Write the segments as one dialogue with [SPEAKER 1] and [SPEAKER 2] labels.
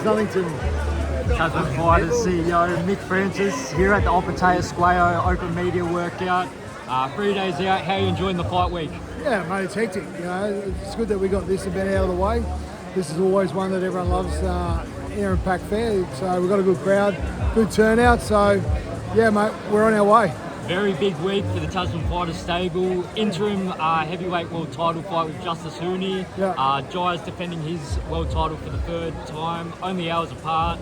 [SPEAKER 1] Nullington.
[SPEAKER 2] Tasman Fighters CEO Mick Francis here at the Opetaia Squeo Open Media Workout. 3 days out, how are you enjoying the fight week?
[SPEAKER 1] Yeah, mate, it's hectic. You know, it's good that we got this event out of the way. This is always one that everyone loves here in Pack Fair. So we've got a good crowd, good turnout. So yeah, mate, we're on our way.
[SPEAKER 2] Very big week for the Tasman Fighters stable. Interim heavyweight world title fight with Justice Huni.
[SPEAKER 1] Yeah.
[SPEAKER 2] Jai's defending his world title for the third time, only hours apart.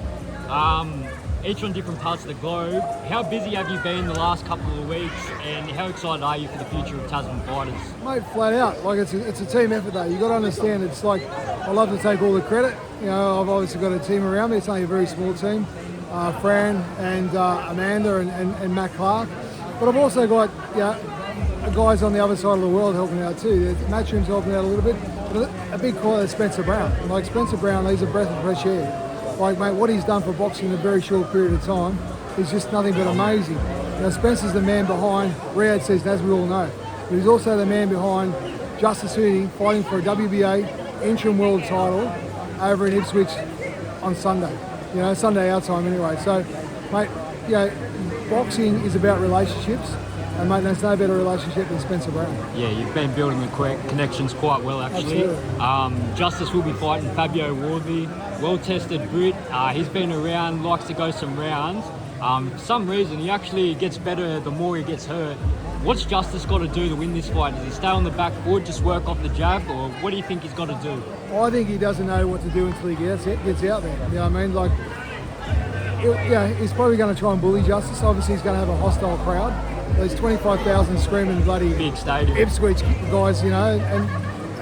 [SPEAKER 2] Each on different parts of the globe. How busy have you been the last couple of weeks, and how excited are you for the future of Tasman Fighters?
[SPEAKER 1] Mate, flat out. Like it's a team effort though. You got to understand. It's like I love to take all the credit. You know, I've obviously got a team around me. It's only a very small team. Fran and Amanda and Matt Clark. But I've also got guys on the other side of the world helping out too. Matchroom's helping out a little bit. But a big call is Spencer Brown. Like Spencer Brown, he's a breath of fresh air. Like, mate, what he's done for boxing in a very short period of time is just nothing but amazing. You know, Spencer's the man behind Riyadh season, as we all know. But he's also the man behind Justice Huni fighting for a WBA interim world title over in Ipswich on Sunday. You know, Sunday our time anyway. So, mate, you know, boxing is about relationships. And mate, there's no better relationship than Spencer Brown.
[SPEAKER 2] Yeah, you've been building the connections quite well actually. Justice will be fighting Fabio Wardley, well-tested Brit. He's been around, likes to go some rounds. For some reason, he actually gets better the more he gets hurt. What's Justice got to do to win this fight? Does he stay on the back foot, just work off the jab, or what do you think he's got to do?
[SPEAKER 1] I think he doesn't know what to do until he gets out there. You know what I mean? Like, he's probably going to try and bully Justice. Obviously, he's going to have a hostile crowd. There's 25,000 screaming bloody
[SPEAKER 2] big stadium
[SPEAKER 1] Ipswich guys, you know,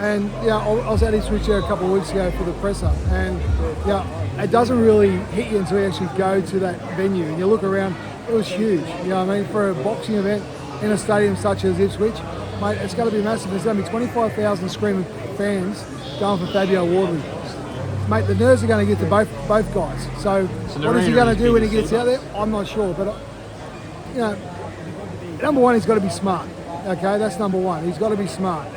[SPEAKER 1] and yeah, I was at Ipswich there a couple of weeks ago for the presser, and yeah, it doesn't really hit you until you actually go to that venue and you look around. It was huge, you know what I mean, for a boxing event in a stadium such as Ipswich, mate. It's going to be massive. There's going to be 25,000 screaming fans going for Fabio Wardley. Mate, the nerves are going to get to both guys. So what is he going to do when he gets out there? I'm not sure, but you know. Number one, he's got to be smart. Okay, that's number one. He's got to be smart.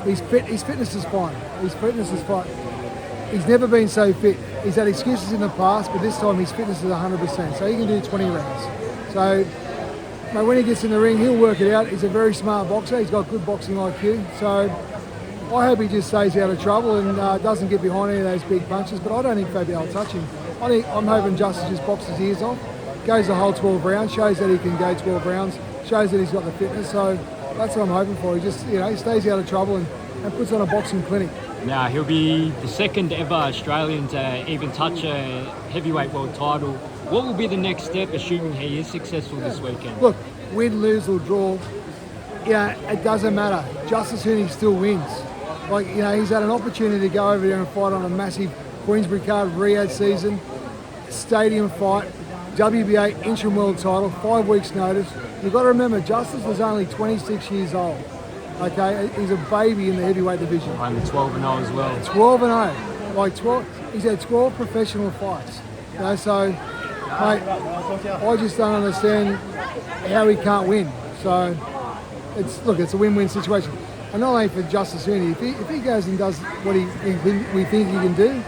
[SPEAKER 1] He's fit. His fitness is fine. He's never been so fit. He's had excuses in the past, but this time his fitness is 100%. So he can do 20 rounds. So, mate, when he gets in the ring, he'll work it out. He's a very smart boxer. He's got good boxing IQ. So I hope he just stays out of trouble and doesn't get behind any of those big punches. But I don't think Fabio will touch him. I'm hoping Justice just boxes his ears off, goes the whole 12 rounds, shows that he can go 12 rounds. Shows that he's got the fitness, so that's what I'm hoping for. He just, you know, he stays out of trouble and puts on a boxing clinic.
[SPEAKER 2] Now, he'll be the second ever Australian to even touch a heavyweight world title. What will be the next step, assuming he is successful this weekend?
[SPEAKER 1] Look, win, lose or draw, yeah, it doesn't matter. Justice Huni still wins. Like, you know, he's had an opportunity to go over there and fight on a massive Queensbury card, Riyadh season, stadium fight, WBA interim world title, 5 weeks notice. You've got to remember, Justice was only 26 years old. Okay, he's a baby in the heavyweight division.
[SPEAKER 2] Only 12-0 as well.
[SPEAKER 1] 12-0, like 12. He's had 12 professional fights. You know, so, mate, I just don't understand how he can't win. So, it's a win-win situation, and not only for Justice Huni. If he goes and does what we think he can do,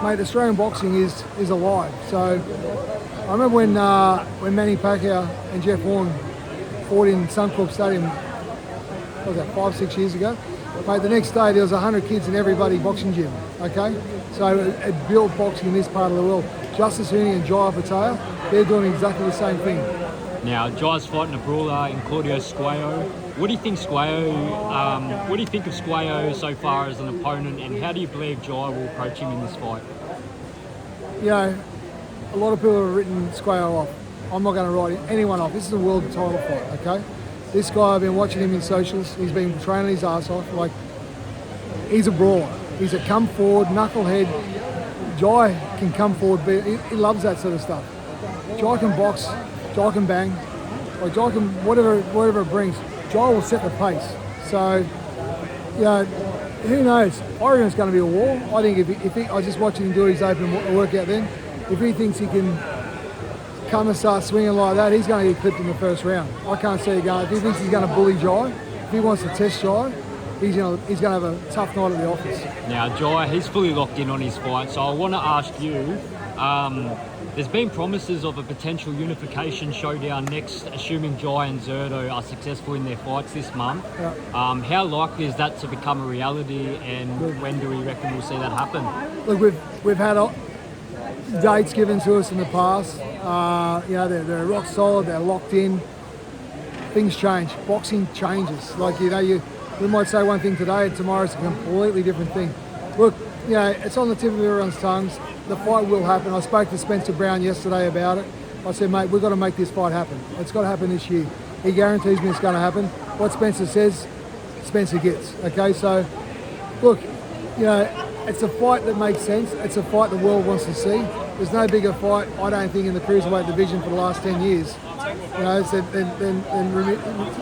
[SPEAKER 1] mate, Australian boxing is alive. So. I remember when Manny Pacquiao and Jeff Horn fought in Suncorp Stadium, what was that, 5-6 years ago? Mate, the next day there was 100 kids in every bloody boxing gym, okay? So it built boxing in this part of the world. Justice Huni and Jai Opetaia, they're doing exactly the same thing.
[SPEAKER 2] Now, Jai's fighting a brawler in Claudio Squeo. What do you think what do you think of Squeo so far as an opponent, and how do you believe Jai will approach him in this fight?
[SPEAKER 1] You know, a lot of people have written Squeo off. I'm not going to write anyone off. This is a world title fight, okay? This guy, I've been watching him in socials. He's been training his ass off. Like, he's a brawler. He's a come forward, knucklehead. Jai can come forward, but he loves that sort of stuff. Jai can box, Jai can bang, or Jai can, whatever it brings. Jai will set the pace. So, you know, who knows? I reckon it's going to be a war. I think if I was just watching him do his open workout then, if he thinks he can come and start swinging like that, he's going to get clipped in the first round. I can't see it going. If he thinks he's going to bully Jai, if he wants to test Jai, he's going to have a tough night at the office.
[SPEAKER 2] Now, Jai, he's fully locked in on his fight, so I want to ask you, There's been promises of a potential unification showdown next, assuming Jai and Zerto are successful in their fights this month.
[SPEAKER 1] Yeah.
[SPEAKER 2] How likely is that to become a reality, and when do we reckon we'll see that happen?
[SPEAKER 1] Look, we've had dates given to us in the past. They're rock solid. They're locked in. Things change. Boxing changes. Like we might say one thing today, and tomorrow's a completely different thing. Look, it's on the tip of everyone's tongues. The fight will happen. I spoke to Spencer Brown yesterday about it. I said, mate, we've got to make this fight happen. It's got to happen this year. He guarantees me it's going to happen. What Spencer says, Spencer gets. Okay, so look, it's a fight that makes sense. It's a fight the world wants to see. There's no bigger fight, I don't think, in the cruiserweight division for the last 10 years. Than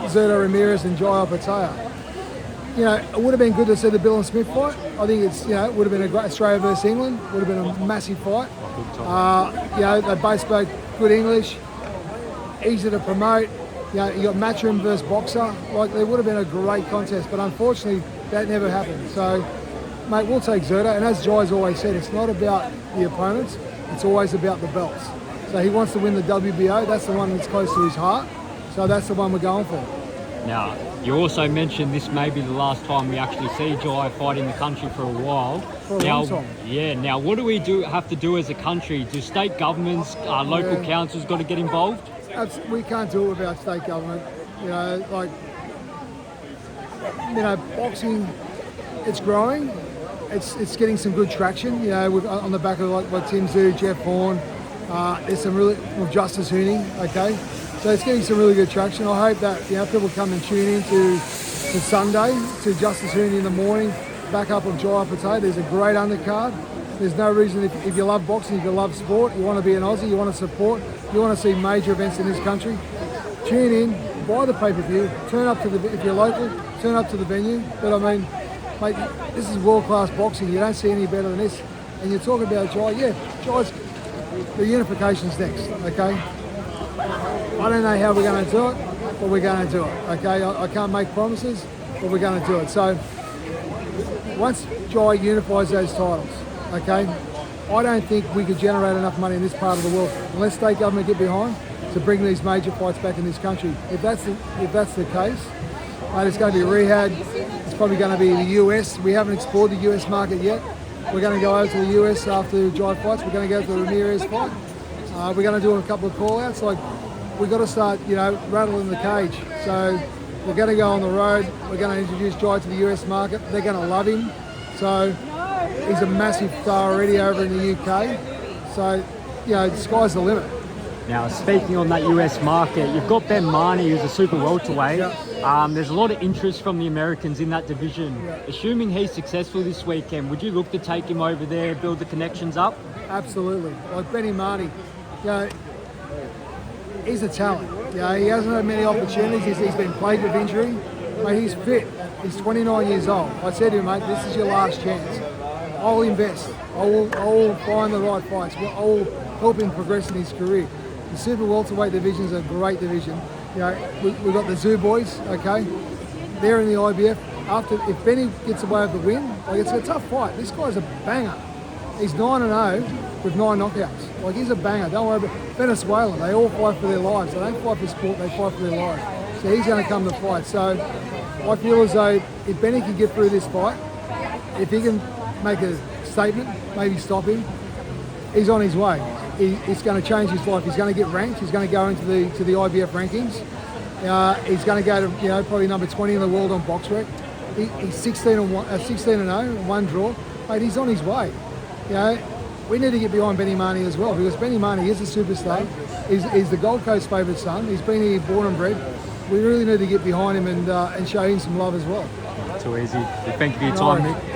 [SPEAKER 1] Zerto Ramirez and Jai Opetaia. It would have been good to see the Bill and Smith fight. I think it would have been a great Australia versus England. Would have been a massive fight. They both spoke good English, easy to promote. You got Matchroom versus Boxer. Like, there would have been a great contest, but unfortunately that never happened. So, mate, we'll take Zerto. And as Jai's always said, it's not about the opponents. It's always about the belts. So he wants to win the WBO. That's the one that's close to his heart. So that's the one we're going for.
[SPEAKER 2] Now, you also mentioned this may be the last time we actually see Jai fight in the country for a while.
[SPEAKER 1] For a long time.
[SPEAKER 2] Yeah, now what do we have to do as a country? Do state governments, local councils got to get involved?
[SPEAKER 1] We can't do it without state government. Boxing, it's growing. It's getting some good traction, on the back of like Tim Zhu, Jeff Horn. There's some really, Justice Huni, okay? So it's getting some really good traction. I hope that people come and tune in to Sunday, to Justice Huni in the morning, back up of Jai Opetaia. There's a great undercard. There's no reason, if you love boxing, if you love sport, you want to be an Aussie, you want to support, you want to see major events in this country, tune in, buy the pay-per-view, turn up to if you're local, turn up to the venue. But I mean, mate, this is world-class boxing. You don't see any better than this. And you're talking about Jai, Jai's, the unification's next, okay? I don't know how we're going to do it, but we're going to do it, okay? I can't make promises, but we're going to do it. So once Jai unifies those titles, okay, I don't think we could generate enough money in this part of the world unless state government get behind to bring these major fights back in this country. If that's the case, mate, it's going to be Riyadh. It's probably going to be the US. We haven't explored the US market yet. We're going to go over to the US after the Jai fights. We're going to go to the Ramirez fight. We're going to do a couple of call-outs. Like, we've got to start, rattling the cage. So we're going to go on the road. We're going to introduce Jai to the US market. They're going to love him. So he's a massive star already over in the UK. So, the sky's the limit.
[SPEAKER 2] Now, speaking on that US market, you've got Ben Marnie, who's a super welterweight. Yeah. There's a lot of interest from the Americans in that division. Yeah. Assuming he's successful this weekend, would you look to take him over there, build the connections up?
[SPEAKER 1] Absolutely. Like Benny Marnie, he's a talent. He hasn't had many opportunities. He's been plagued with injury. Mate, he's fit. He's 29 years old. I said to him, mate, this is your last chance. I'll invest. I will find the right fights. I will help him progress in his career. The super welterweight division is a great division. We've got the Zoo boys, okay? They're in the IBF. If Benny gets away with the win, it's a tough fight. This guy's a banger. He's 9-0 with 9 knockouts. He's a banger. Don't worry about Venezuela. They all fight for their lives. They don't fight for sport, they fight for their lives. So he's going to come to fight. So I feel as though if Benny can get through this fight, if he can make a statement, maybe stop him, he's on his way. It's going to change his life. He's going to get ranked. He's going to go into the IBF rankings. He's going to go to probably number 20 in the world on BoxRec. He's 16-0, one draw. Mate, he's on his way. We need to get behind Benny Marnie as well, because Benny Marnie is a superstar. He's the Gold Coast favourite son. He's been here born and bred. We really need to get behind him and show him some love as well.
[SPEAKER 2] Too easy. Thank you for your time, Mick.